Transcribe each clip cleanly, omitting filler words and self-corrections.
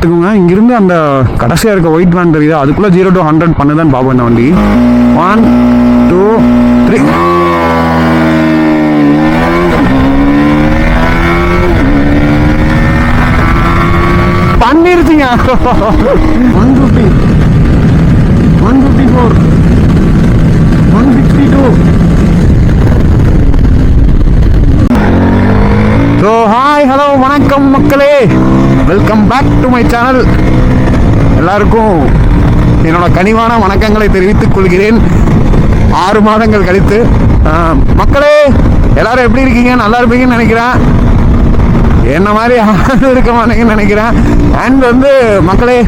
பார்த்துக்கோங்க. இங்கிருந்து அந்த கடைசியாக இருக்க ஒயிட் வேன் தெரியுது, அதுக்குள்ளே 0 to 100 பண்ணுதான்னு பார்ப்போம் இந்த வண்டி. 1 2 3 பண்ணிருச்சுங்க. 150 154 162. ஸோ ஹாய் ஹலோ வணக்கம் மக்களே, welcome back to my channel. எல்லாருக்கும் என்னோட கனிவான வணக்கங்களை தெரிவித்துக் கொள்கிறேன் 6 மாதங்கள் கழித்து. மக்களே எல்லாரும் எப்படி இருக்கீங்க? நல்லா இருப்பீங்கன்னு நினைக்கிறேன். என்ன மாதிரி இருக்க மாட்டேங்கன்னு நினைக்கிறேன். அண்ட் வந்து மக்களே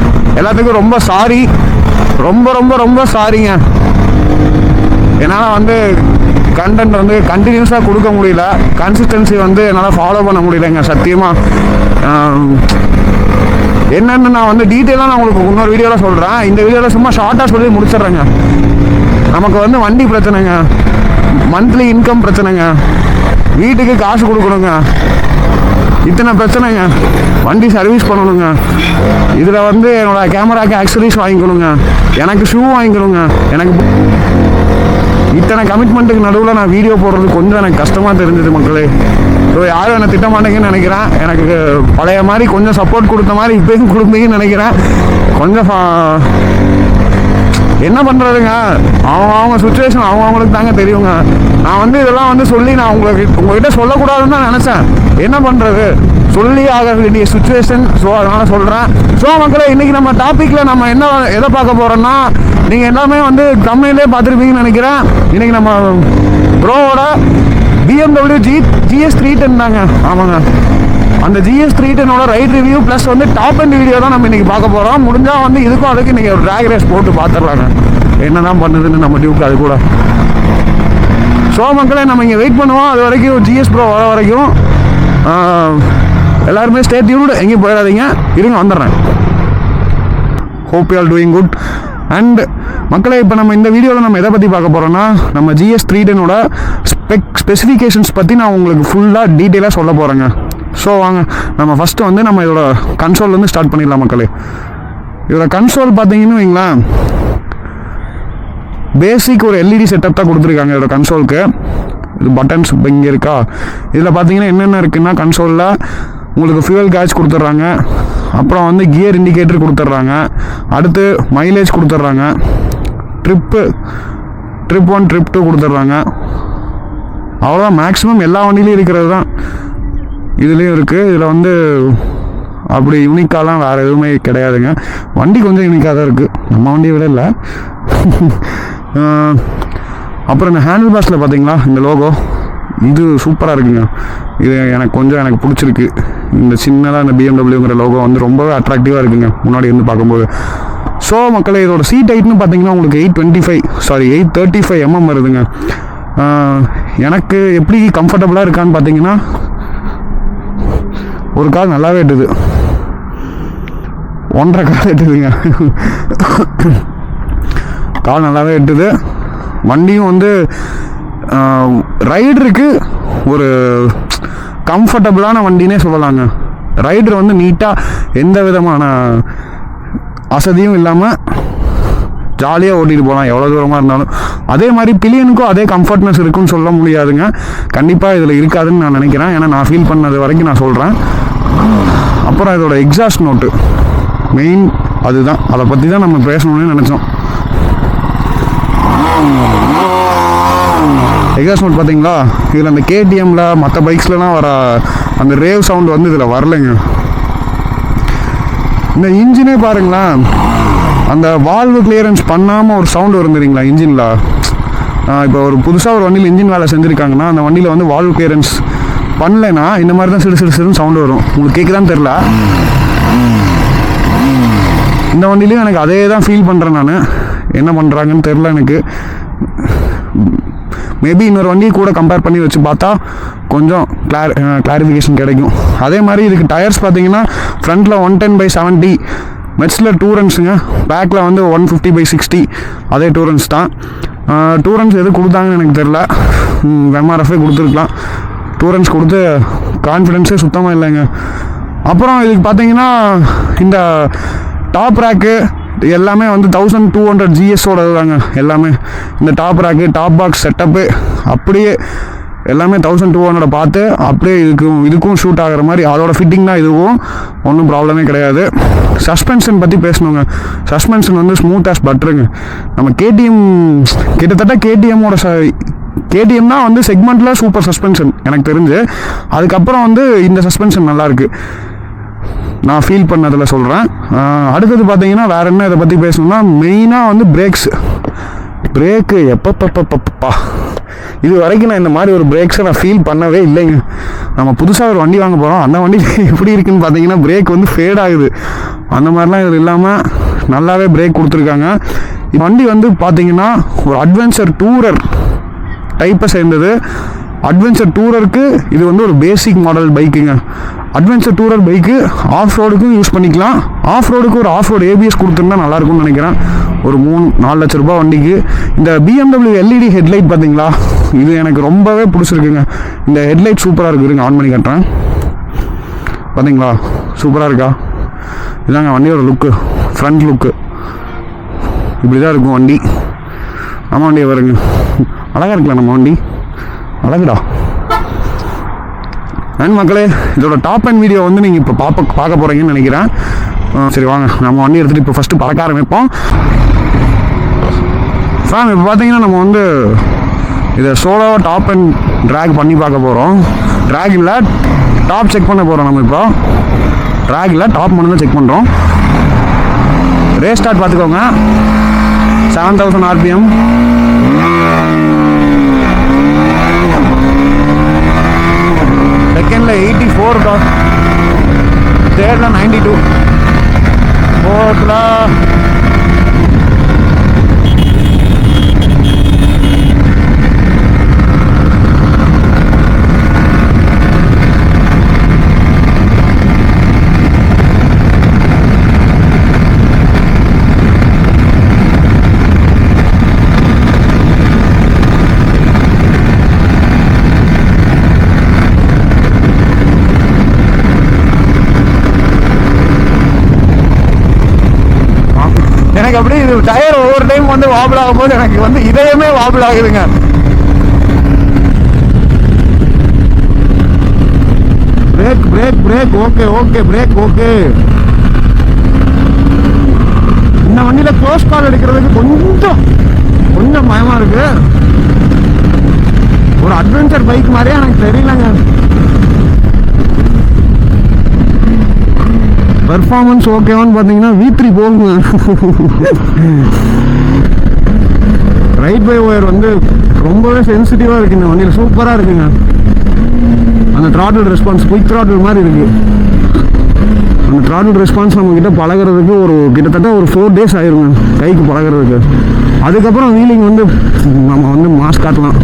எல்லாத்துக்கும் ரொம்ப சாரி, ரொம்ப ரொம்ப ரொம்ப சாரிங்க. என்னால் வந்து கண்டென்ட் வந்து கண்டினியூஸாக கொடுக்க முடியல, கன்சிஸ்டன்சி வந்து என்னால் ஃபாலோ பண்ண முடியலைங்க சத்தியமாக. என்னென்னு நான் வந்து டீட்டெயிலாக நான் உங்களுக்கு இன்னொரு வீடியோவில் சொல்கிறேன். இந்த வீடியோவில் சும்மா ஷார்ட்டாக சொல்லி முடிச்சிடுறேங்க. நமக்கு வந்து வண்டி பிரச்சனைங்க, மந்த்லி இன்கம் பிரச்சனைங்க, வீட்டுக்கு காசு கொடுக்கணுங்க, இத்தனை பிரச்சனைங்க. வண்டி சர்வீஸ் பண்ணணுங்க, இதில் வந்து என்னோடய கேமராக்கு ஆக்சசரிஸ் வாங்கிக்கணுங்க, எனக்கு ஷூ வாங்கிக்கணுங்க, எனக்கு இத்தனை கமிட்மெண்ட்டுக்கு நடுவில் நான் வீடியோ போடுறது கொஞ்சம் எனக்கு கஷ்டமாக தெரிஞ்சது மக்களே. ஸோ யாரும் என்னை திட்ட மாட்டேங்கன்னு நினைக்கிறேன். எனக்கு பழைய மாதிரி கொஞ்சம் சப்போர்ட் கொடுத்த மாதிரி இப்போயும் கொடுப்பீங்கன்னு நினைக்கிறேன். கொஞ்சம் என்ன பண்ணுறதுங்க, அவங்க சுச்சுவேஷன் அவங்களுக்கு தாங்க தெரியுங்க. நான் வந்து இதெல்லாம் வந்து சொல்லி நான் உங்ககிட்ட சொல்லக்கூடாதுன்னு தான் நினச்சேன். என்ன பண்ணுறது, சொல்லி ஆக வேண்டிய சுச்சுவேஷன். ஸோ அதனால் சொல்கிறேன். ஸோ மக்களே இன்றைக்கி நம்ம டாப்பிக்கில் நம்ம எதை பார்க்க போகிறோன்னா, நீங்கள் எல்லாமே வந்து தமிழ்லேயே பார்த்துருப்பீங்கன்னு நினைக்கிறேன். இன்றைக்கி நம்ம ப்ரோவோட BMW GS 310 தாங்க. ஆமாங்க, அந்த GS 310ஓட ரைட் ரிவ்யூ ப்ளஸ் வந்து டாப் அண்ட் வீடியோ தான் நம்ம இன்றைக்கி பார்க்க போகிறோம். முடிஞ்சால் வந்து இதுக்கும் அதுக்கு இன்றைக்கி ஒரு ட்ராக் ரேஸ் போட்டு பார்த்துடலாங்க, என்ன தான் பண்ணுதுன்னு நம்ம டியூக்கு அது கூட. ஸோ மக்களே நம்ம இங்கே வெயிட் பண்ணுவோம். அது வரைக்கும் GS ப்ரோ வர வரைக்கும் எல்லாருமே ஸ்டே டியூன்டு, எங்கேயும் போயிடாதீங்க, இருங்க வந்துடுறேன். Hope you are doing good. And மக்களே இப்போ நம்ம இந்த வீடியோவில் நம்ம எதை பற்றி பார்க்க போகிறோன்னா, நம்ம GS 310ஓட ஸ்பெசிஃபிகேஷன்ஸ் பற்றி நான் உங்களுக்கு ஃபுல்லாக டீட்டெயிலாக சொல்ல போகிறேங்க. ஸோ வாங்க நம்ம ஃபஸ்ட்டு வந்து நம்ம இதோட கன்சோல்லேருந்து ஸ்டார்ட் பண்ணிடலாம் மக்களே. இதோட கன்சோல் பார்த்தீங்கன்னு வைங்களேன், பேசிக் ஒரு LED செட்டப் தான் கொடுத்துருக்காங்க இதோட கன்சோலுக்கு. இது பட்டன்ஸ் இங்கே இருக்கா, இதில் பார்த்தீங்கன்னா என்னென்ன இருக்குன்னா, கன்சோலில் உங்களுக்கு ஃபியூவல் கேஜ் கொடுத்துட்றாங்க, அப்புறம் வந்து கியர் இண்டிகேட்டர் கொடுத்துட்றாங்க, அடுத்து மைலேஜ் கொடுத்துட்றாங்க, ட்ரிப் 1 ட்ரிப் 2 கொடுத்துட்றாங்க. அவ்வளோதான், மேக்ஸிமம் எல்லா வண்டியிலையும் இருக்கிறது தான் இதுலேயும் இருக்குது. இதில் வந்து அப்படி யூனிக்காலாம் வேறு எதுவுமே கிடையாதுங்க. வண்டி கொஞ்சம் யூனிக்காக தான் இருக்குது, நம்ம வண்டியை விட இல்லை. அப்புறம் இந்த ஹேண்டில் பாஸில் பார்த்தீங்களா இந்த லோகோ, இது சூப்பராக இருக்குங்க. இது எனக்கு பிடிச்சிருக்கு. இந்த சின்னதாக இந்த BMWங்கிற லோகோ வந்து ரொம்பவே அட்ராக்டிவாக இருக்குங்க முன்னாடி இருந்து பார்க்கும்போது. ஸோ மக்களே இதோட சீட் ஹைட்னு பார்த்தீங்கன்னா உங்களுக்கு 835 mm வருதுங்க. எனக்கு எப்படி கம்ஃபர்டபுளாக இருக்கான்னு பார்த்தீங்கன்னா, ஒரு கால் நல்லாவே எட்டுது, 1.5 கால் எட்டுதுங்க. கால் நல்லாவே எட்டுது. வண்டியும் வந்து ரைடருக்கு ஒரு கம்ஃபர்டபுளான வண்டினே சொல்லலாங்க. ரைடர் வந்து நீட்டாக எந்த விதமான அசதியும் இல்லாமல் ஜாலியாக ஓட்டிகிட்டு போகலாம் எவ்வளோ தூரமாக இருந்தாலும். அதே மாதிரி பில்லியனுக்கும் அதே கம்ஃபர்ட்னஸ் இருக்குன்னு சொல்ல முடியாதுங்க, கண்டிப்பாக இதில் இருக்காதுன்னு நான் நினைக்கிறேன். ஏன்னா நான் ஃபீல் பண்ணது வரைக்கும் நான் சொல்கிறேன். அப்புறம் இதோட எக்ஸாஸ்ட் நோட்டு மெயின், அதுதான், அதை பற்றி தான் நம்ம பேசணும்னு நினச்சோம். எக்ஸாஸ்ட் நோட் பார்த்தீங்களா, இதில் அந்த KTMல மற்ற பைக்ஸ்லாம் வர அந்த ரேவ் சவுண்ட் வந்து இதில் வரலைங்க. இந்த இன்ஜினே பாருங்களேன், அந்த வால்வு கிளியரன்ஸ் பண்ணாமல் ஒரு சவுண்டு வரும் தெரியுங்களா இன்ஜினில். இப்போ ஒரு புதுசாக ஒரு வண்டியில் இன்ஜின் வேலை செஞ்சுருக்காங்கன்னா, அந்த வண்டியில் வந்து வால்வு கிளியரன்ஸ் பண்ணலைன்னா இந்த மாதிரி தான் சிறு சவுண்டு வரும். உங்களுக்கு கேட்குதான்னு தெரில, இந்த வண்டிலையும் எனக்கு அதே தான் ஃபீல் பண்ணுறேன் நான். என்ன பண்ணுறாங்கன்னு தெரில எனக்கு. மேபி இன்னொரு வண்டியை கூட கம்பேர் பண்ணி வச்சு பார்த்தா கொஞ்சம் கிளாரிஃபிகேஷன் கிடைக்கும். அதே மாதிரி இதுக்கு டயர்ஸ் பார்த்தீங்கன்னா ஃப்ரண்ட்டில் 110/70 மெட்ஸில் டூரன்ஸுங்க, பேக்கில் வந்து 150/60 அதே டூரன்ஸ் தான். டூரன்ஸ் எது கொடுத்தாங்கன்னு எனக்கு தெரில, MRF கொடுத்துருக்கலாம். டூரன்ஸ் கொடுத்து கான்ஃபிடென்ஸே சுத்தமாக இல்லைங்க. அப்புறம் இதுக்கு பார்த்தீங்கன்னா இந்த டாப் ரேக்கு எல்லாமே வந்து 1200 GSோட தாங்க எல்லாமே. இந்த top rack, top box setup அப்படியே எல்லாமே 1200 பார்த்து அப்படியே இதுக்கும் ஷூட் ஆகிற மாதிரி அதோட ஃபிட்டிங் தான். இதுவும் ஒன்றும் ப்ராப்ளமே கிடையாது. சஸ்பென்ஷன் பற்றி பேசணுங்க. சஸ்பென்ஷன் வந்து ஸ்மூத் ஆஸ் பட்டருங்க. நம்ம KTM கிட்டத்தட்ட KTM தான் வந்து செக்மெண்ட்டில் சூப்பர் சஸ்பென்ஷன் எனக்கு தெரிஞ்சு. அதுக்கப்புறம் வந்து இந்த சஸ்பென்ஷன் நல்லாயிருக்கு, நான் ஃபீல் பண்ணதில் சொல்கிறேன். அடுத்தது பார்த்தீங்கன்னா வேறு என்ன இதை பற்றி பேசணும்னா, மெயினாக வந்து பிரேக்கு எப்பப்பா இது வரைக்கும் நான் இந்த மாதிரி ஒரு பிரேக்ஸை நான் ஃபீல் பண்ணவே இல்லைங்க. நம்ம புதுசாக ஒரு வண்டி வாங்க போகிறோம், அந்த வண்டி எப்படி இருக்குன்னு பார்த்தீங்கன்னா பிரேக் வந்து ஃபேட் ஆகுது. அந்த மாதிரிலாம் இது இல்லாமல் நல்லாவே பிரேக் கொடுத்துருக்காங்க. வண்டி வந்து பார்த்தீங்கன்னா ஒரு அட்வென்ச்சர் டூரர் டைப்பை சேர்ந்தது. அட்வென்ச்சர் டூரருக்கு இது வந்து ஒரு பேசிக் மாடல் பைக்குங்க. அட்வென்ச்சர் டூரர் பைக்கு ஆஃப் ரோடுக்கும் யூஸ் பண்ணிக்கலாம். ஆஃப் ரோடுக்கு ஒரு ஆஃப் ரோடு ABS கொடுத்துருந்தா நல்லாயிருக்கும்னு நினைக்கிறேன். ஒரு 3-4 லட்ச ரூபா வண்டிக்கு. இந்த BMW LED ஹெட்லைட் பார்த்தீங்களா, இது எனக்கு ரொம்பவே பிடிச்சிருக்குங்க. இந்த ஹெட்லைட் சூப்பராக இருக்குதுங்க. ஆன் பண்ணி காட்டுறேன் பார்த்தீங்களா, சூப்பராக இருக்கா? இதாங்க வண்டியோட லுக்கு, ஃப்ரண்ட் லுக்கு இப்படி தான் இருக்கும் வண்டி. நம்ம வண்டியை வருங்க, அழகாக இருக்கலாம் நம்ம வண்டி, அழகுடா. அண்ட் மக்களே, இதோட டாப் அண்ட் வீடியோ வந்து நீங்கள் இப்போ பார்க்க போகிறீங்கன்னு நினைக்கிறேன். சரி வாங்க நம்ம வண்டி எடுத்துகிட்டு இப்போ ஃபஸ்ட்டு பறக்க ஆரம்பிப்போம். ஃபேம் இப்போ பார்த்தீங்கன்னா நம்ம வந்து இதை சோலோவாக டாப் அண்ட் ட்ராக் பண்ணி பார்க்க போகிறோம். ட்ராக் இல்லை, டாப் செக் பண்ண போகிறோம். நம்ம இப்போ ட்ராக் இல்லை, டாப் மட்டும் தான் செக் பண்ணுறோம். ரேஸ் ஸ்டார்ட் பார்த்துக்கோங்க. 7000 RPM. செகண்டில் 84, தேர்டில் 92, ஃபோர்த்தில் எனக்கு அப்படியே இது டயர் ஒவ்வொரு டைம் வந்து வாபிள் ஆகும்போது எனக்கு வந்து இதயமே வாபிள் ஆகுதுங்க. Break break break okay okay break okay. இந்த வண்டியில க்ளோஸ் கால் எடுக்கிறதுக்கு கொஞ்சம் பயமா இருக்கு. ஒரு அட்வென்ச்சர் பைக் மாதிரியே எனக்கு தெரியலங்க. பெர்ஃபார்மன்ஸ் ஓகேவான்னு பார்த்தீங்கன்னா V3 போகுங்க. ரைட் பை ஒயர் வந்து ரொம்பவே சென்சிட்டிவாக இருக்குது இந்த வண்டியில், சூப்பராக இருக்குங்க. அந்த த்ராட்டில் ரெஸ்பான்ஸ் குயிக் த்ராட்டில் மாதிரி இருக்குது. அந்த த்ராட்டில் ரெஸ்பான்ஸ் நம்மக்கிட்ட பழகிறதுக்கு கிட்டத்தட்ட ஒரு 4 days ஆயிருங்க கைக்கு பழகிறதுக்கு. அதுக்கப்புறம் வீலிங் வந்து நம்ம வந்து மாஸ் காட்டலாம்.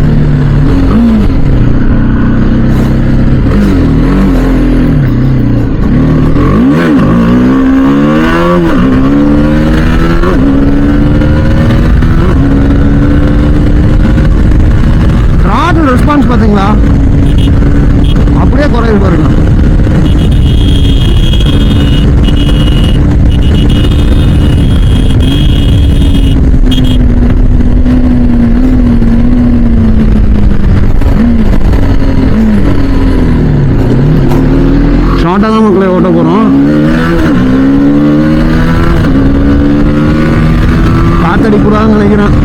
ரெஸ்பான்ஸ் பார்த்தீங்களா, அப்படியே குறையுது பாருங்க. ஷார்ட்டாக தான் மக்களை ஓட்ட போகிறோம். காத்தடிக்கூடாதுன்னு நினைக்கிறேன்.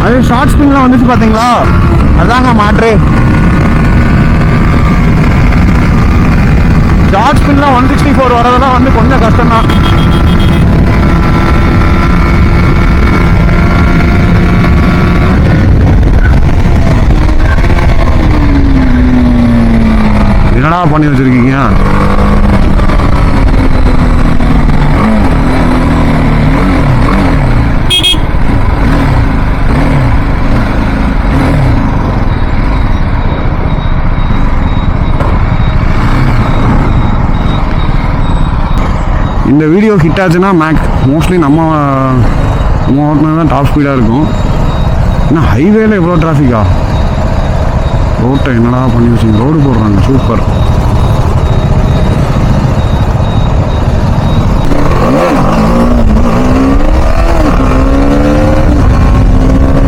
அது ஷார்ட் ஸ்பின்லாம் வந்துச்சு பார்த்தீங்களா, அதாங்க மாற்று. ஷார்ட் ஸ்பின்லாம் 164 வரதெல்லாம் வந்து கொஞ்சம் கஷ்டம் தான். என்னடா பண்ணி வச்சுருக்கீங்க? இந்த வீடியோ ஹிட் ஆச்சுன்னா மோஸ்ட்லி நம்ம ஓட்டினா தான் டாப் ஸ்பீடாக இருக்கும். ஏன்னா ஹைவேல எவ்வளோ டிராஃபிக்கா? ரோட்டை என்னடா பண்ணி வச்சுங்க, ரோடு போடுறாங்க, சூப்பர்.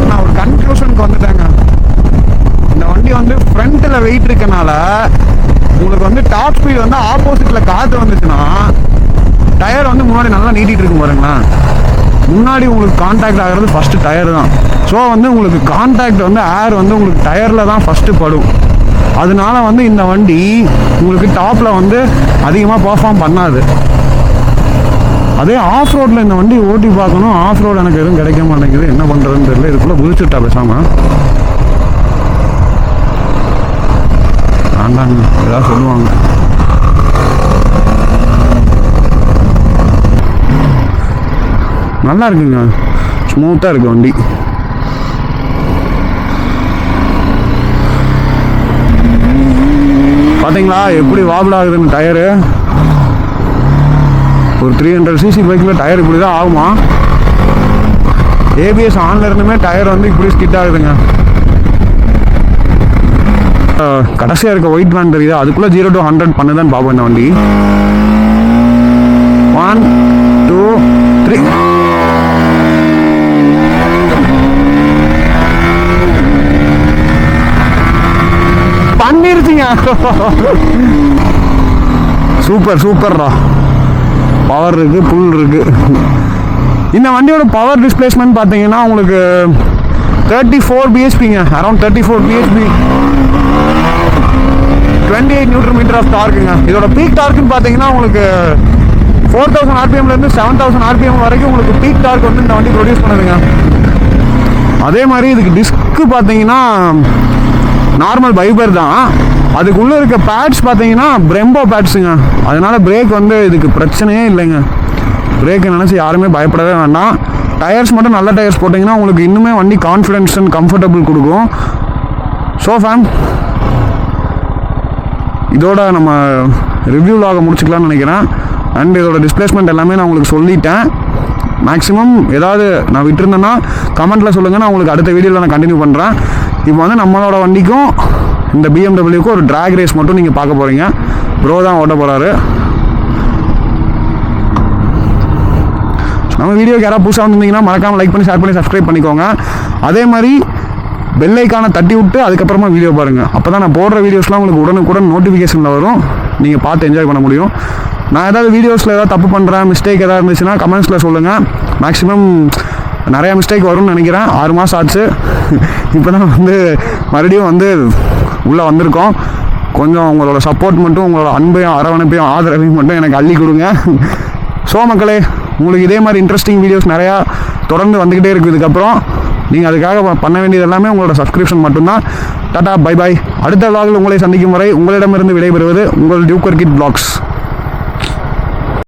நான் ஒரு கன்க்ளூஷனுக்கு வந்துட்டேங்க. இந்த வண்டி வந்து ஃப்ரண்ட்டில் வெயிட் இருக்கனால உங்களுக்கு வந்து டாப் ஸ்பீடு வந்து ஆப்போசிட்டில் காற்று வந்துச்சுன்னா டயர் வந்து முன்னாடி நல்லா நீட்டிகிட்டு இருக்கும் பாருங்களேன். முன்னாடி உங்களுக்கு கான்டாக்ட் ஆகிறது ஃபஸ்ட்டு டயர் தான். ஸோ வந்து உங்களுக்கு கான்டாக்ட் வந்து ஏர் வந்து உங்களுக்கு டயரில் தான் ஃபஸ்ட்டு படும். அதனால வந்து இந்த வண்டி உங்களுக்கு டாப்பில் வந்து அதிகமாக பர்ஃபார்ம் பண்ணாது. அதே ஆஃப் ரோட்டில் இந்த வண்டி ஓட்டி பார்க்கணும். ஆஃப் ரோடு எனக்கு எதுவும் கிடைக்க மாட்டேங்குது, என்ன பண்ணுறதுன்னு தெரியல. இதுக்குள்ளே குதிச்சுட்டா பேசாமல் வேண்டாங்க, ஏதாவது சொல்லுவாங்க. நல்லா இருக்குங்க, ஸ்மூத்தாக இருக்குது வண்டி. பார்த்தீங்களா எப்படி வாபிள் ஆகுதுன்னு டயரு? ஒரு 300cc பைக்கில் டயர் இப்படி தான் ஆகுமா? ஏபிஎஸ் ஆன்ல இருந்துமே டயர் வந்து இப்படி ஸ்கிட் ஆகுதுங்க. கடைசியாக இருக்க ஒயிட் வேன் தெரியுது, அதுக்குள்ளே 0 to 100 பண்ணுதான்னு பார்ப்போம் இந்த வண்டி. 1 2 3 பண்ணிருச்சுங்க. சூப்பர் சூப்பர்ரா, பவர் இருக்கு, புல் இருக்கு. இந்த வண்டியோட பவர் டிஸ்பிளேஸ்மெண்ட் பார்த்தீங்கன்னா உங்களுக்கு 34 bhpங்க, அரௌண்ட் 34 bhp, 28 Nm ஆஃப் டார்க்குங்க. இதோட பீக் டார்க்குன்னு பார்த்தீங்கன்னா உங்களுக்கு 4000 RPMலேருந்து 7000 RPM வரைக்கும் உங்களுக்கு பீக் டார்க் வந்து இந்த வண்டி ப்ரொடியூஸ் பண்ணுதுங்க. அதே மாதிரி இதுக்கு டிஸ்க்கு பார்த்தீங்கன்னா நார்மல் பைபர் தான். அதுக்குள்ளே இருக்க பேட்ஸ் பார்த்தீங்கன்னா பிரெம்போ பேட்ஸுங்க. அதனால பிரேக் வந்து இதுக்கு பிரச்சனையே இல்லைங்க. பிரேக்கை நினச்சி யாருமே பயப்படவே வேண்டாம். டயர்ஸ் மட்டும் நல்ல டயர்ஸ் போட்டிங்கன்னா உங்களுக்கு இன்னுமே வண்டி கான்ஃபிடென்ஸ் அண்ட் கம்ஃபர்டபுள் கொடுக்கும். ஸோ ஃபேம், இதோட நம்ம ரிவ்யூ லாக முடிச்சுக்கலாம்னு நினைக்கிறேன். அண்ட் இதோட டிஸ்பிளேஸ்மெண்ட் எல்லாமே நான் உங்களுக்கு சொல்லிட்டேன். மேக்ஸிமம் ஏதாவது நான் விட்டுருந்தேன்னா கமெண்ட்டில் சொல்லுங்கள், நான் உங்களுக்கு அடுத்த வீடியோவில் நான் கண்டினியூ பண்ணுறேன். இப்போ வந்து நம்மளோட வண்டிக்கும் இந்த பிஎம்டபிள்யூக்கும் ஒரு ட்ராக் ரேஸ் மட்டும் நீங்கள் பார்க்க போகிறீங்க. ப்ரோ தான் ஓட்ட போகிறாரு. நம்ம வீடியோக்கு யாராவது புதுசாக வந்திருந்தீங்கன்னா மறக்காமல் லைக் பண்ணி, ஷேர் பண்ணி, சப்ஸ்கிரைப் பண்ணிக்கோங்க. அதே மாதிரி பெல் ஐக்கானை தட்டி விட்டு அதுக்கப்புறமா வீடியோ பாருங்கள். அப்போ தான் நான் போடுற வீடியோஸ்லாம் உங்களுக்கு உடனுக்குடன் நோட்டிஃபிகேஷனில் வரும், நீங்கள் பார்த்து என்ஜாய் பண்ண முடியும். நான் ஏதாவது வீடியோஸில் ஏதாவது தப்பு பண்ணுறேன், மிஸ்டேக் ஏதாவது இருந்துச்சுன்னா கமெண்ட்ஸில் சொல்லுங்கள். மேக்ஸிமம் நிறையா மிஸ்டேக் வரும்னு நினைக்கிறேன். 6 மாதம் ஆச்சு, இப்போ தான் வந்து மறுபடியும் வந்து உள்ளே வந்திருக்கோம். கொஞ்சம் உங்களோட சப்போர்ட் மட்டும், உங்களோட அன்பையும் அரவணைப்பையும் ஆதரவையும் மட்டும் எனக்கு அள்ளி கொடுங்க. ஸோ மக்களே, உங்களுக்கு இதே மாதிரி இன்ட்ரெஸ்டிங் வீடியோஸ் நிறையா தொடர்ந்து வந்துக்கிட்டே இருக்குது. இதுக்கப்புறம் நீங்கள் அதுக்காக பண்ண வேண்டியது எல்லாமே உங்களோட சப்ஸ்கிரிப்ஷன் மட்டும்தான். Tata, bye bye. அடுத்த vlogல் உங்களை சந்திக்கும் வரை உங்களிடமிருந்து விடைபெறுவது உங்கள் டியூக்கர் கிட் vlogs.